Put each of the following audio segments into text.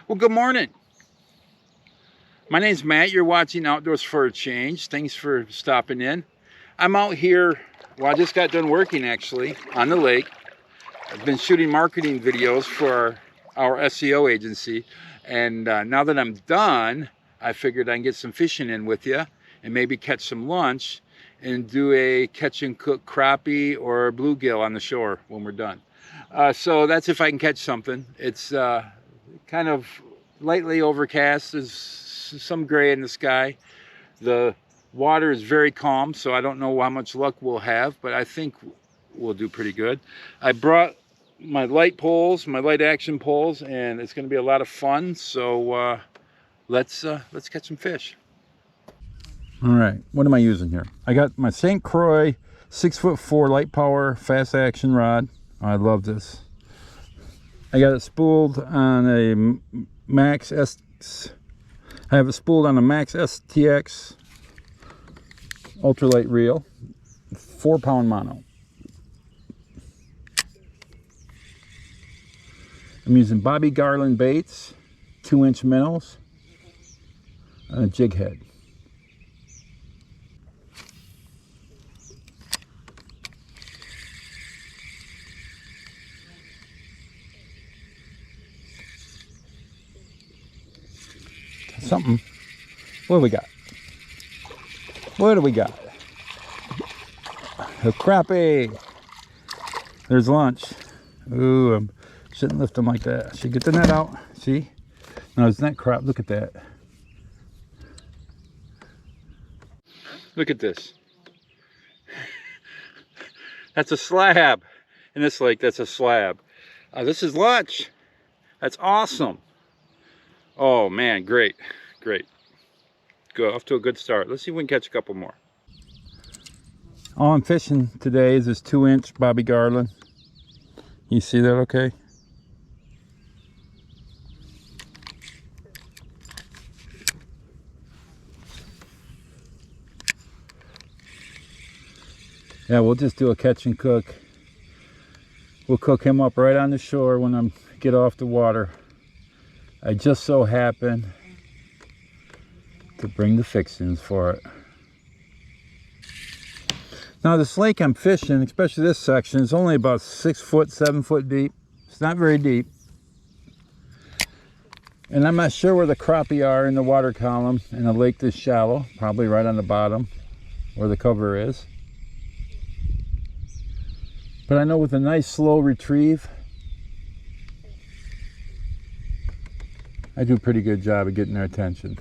Well, good morning. My name's Matt. You're watching Outdoors for a Change. Thanks for stopping in. I'm out here, well, I just got done working actually on the lake. I've been shooting marketing videos for our SEO agency. And now that I'm done, I figured I can get some fishing in with you and maybe catch some lunch and do a catch and cook crappie or bluegill on the shore when we're done. So that's if I can catch something. It's kind of lightly overcast. There's some gray in the sky. The water is very calm, so I don't know how much luck we'll have, but I think we'll do pretty good. I brought my light poles, my light action poles, and it's going to be a lot of fun. So let's catch some fish. All right, what am I using here? I got my St. Croix 6'4" light power fast action rod. I love this. I got it spooled on a Max S. I have it spooled on a Max STX ultralight reel, 4-pound mono. I'm using Bobby Garlyn baits, 2-inch minnows, and a jig head. Something. What do we got? What do we got? A crappie. There's lunch. Ooh, I shouldn't lift them like that. I should get the net out. See? Now it's net crap. Look at that. Look at this. That's a slab. In this lake, that's a slab. This is lunch. That's awesome. Oh man, great, great. Go off to a good start. Let's see if we can catch a couple more. All I'm fishing today is this 2-inch Bobby Garlyn. You see that okay? Yeah, we'll just do a catch and cook. We'll cook him up right on the shore when I get off the water. I just so happen to bring the fixings for it. Now this lake I'm fishing, especially this section, is only about 6 foot, 7 foot deep. It's not very deep. And I'm not sure where the crappie are in the water column in a lake this shallow. Probably right on the bottom where the cover is. But I know with a nice slow retrieve, I do a pretty good job of getting their attention.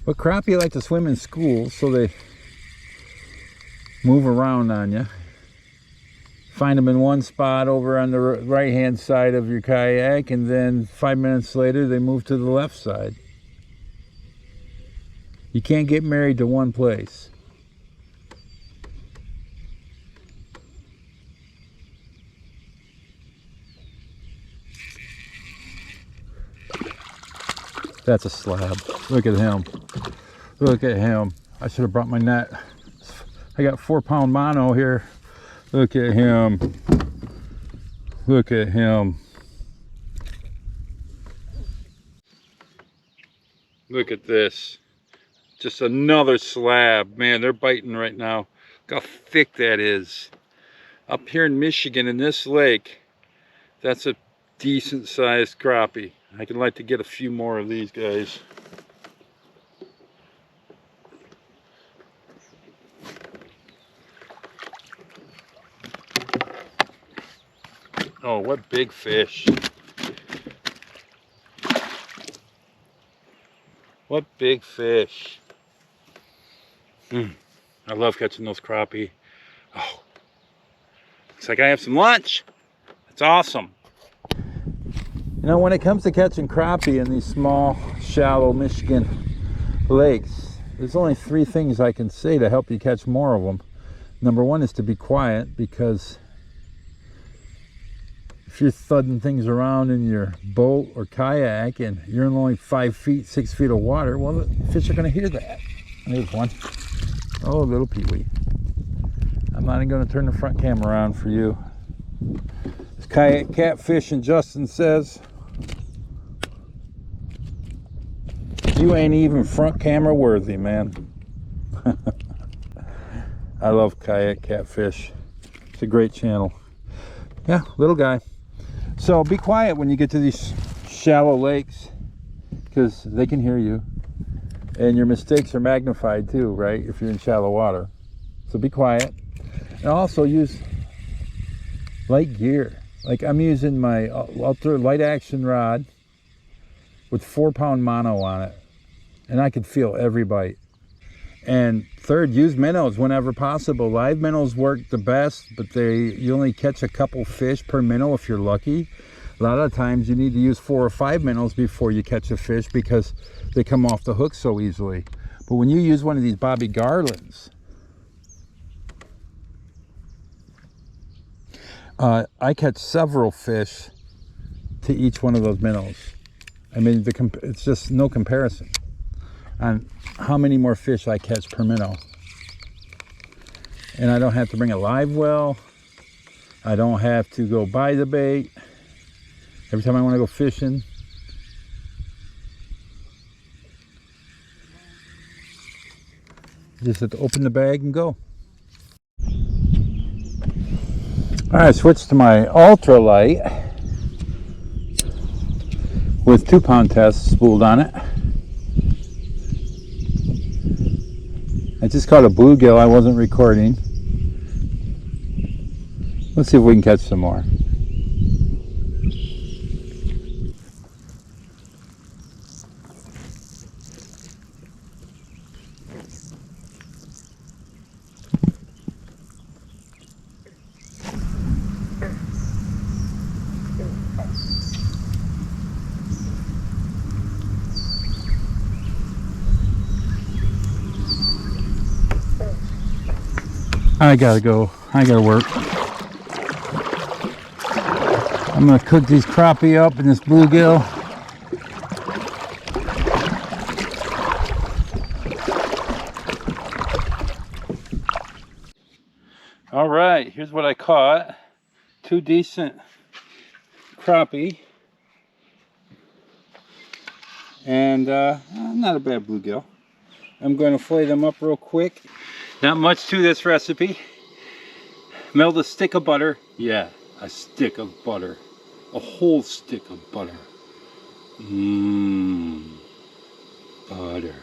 But crappie like to swim in schools, so they move around on you. Find them in one spot over on the right hand side of your kayak, and then 5 minutes later they move to the left side. You can't get married to one place. That's a slab. Look at him. Look at him. I should have brought my net. I got 4-pound mono here. Look at him. Look at him. Look at this. Just another slab. Man, they're biting right now. Look how thick that is. Up here in Michigan, in this lake, that's a decent sized crappie. I'd like to get a few more of these guys. Oh, what big fish. What big fish. I love catching those crappie. Oh, looks like I have some lunch. That's awesome. You know, when it comes to catching crappie in these small, shallow Michigan lakes, there's only 3 things I can say to help you catch more of them. Number 1 is to be quiet, because if you're thudding things around in your boat or kayak and you're in only 5 feet, 6 feet of water, well, the fish are going to hear that. There's one. Oh, little peewee. I'm not even going to turn the front camera around for you. It's kayak catfish, and Justin says, you ain't even front camera worthy, man. I love kayak catfish. It's a great channel. Yeah, little guy. So be quiet when you get to these shallow lakes, because they can hear you. And your mistakes are magnified too, right? If you're in shallow water. So be quiet. And also use light gear. Like I'm using my ultra light action rod with 4-pound mono on it. And I could feel every bite. And third, use minnows whenever possible. Live minnows work the best, but you only catch a couple fish per minnow if you're lucky. A lot of times you need to use 4 or 5 minnows before you catch a fish because they come off the hook so easily. But when you use one of these Bobby Garlyns, I catch several fish to each one of those minnows. I mean, it's just no comparison on how many more fish I catch per minnow. And I don't have to bring a live well. I don't have to go buy the bait. Every time I want to go fishing, just have to open the bag and go. All right, switch to my ultralight with 2-pound test spooled on it. I just caught a bluegill. I wasn't recording. Let's see if we can catch some more. I gotta go. I gotta work. I'm gonna cook these crappie up in this bluegill. All right, here's what I caught. 2 decent crappie. And not a bad bluegill. I'm going to fillet them up real quick. Not much to this recipe. Melt a stick of butter. Yeah, a stick of butter. A whole stick of butter. Mmm. Butter.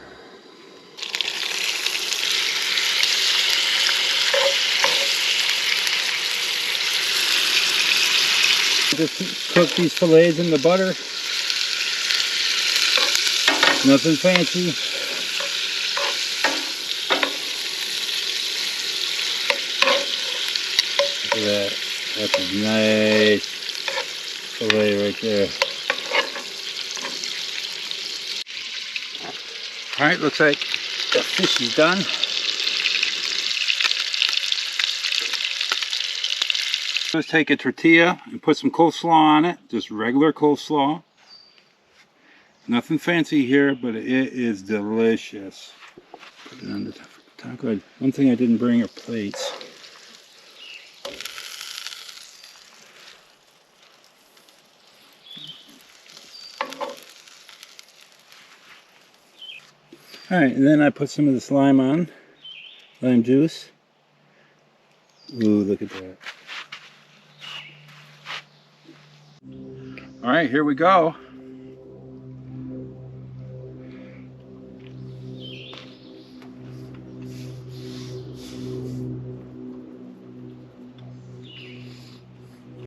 Just cook these fillets in the butter. Nothing fancy. Look at that. That's a nice fillet right there. Alright, looks like the fish is done. Let's take a tortilla and put some coleslaw on it. Just regular coleslaw. Nothing fancy here, but it is delicious. Put it on the top. Good. One thing I didn't bring are plates. Alright, and then I put some of this lime on. Lime juice. Ooh, look at that. Alright, here we go.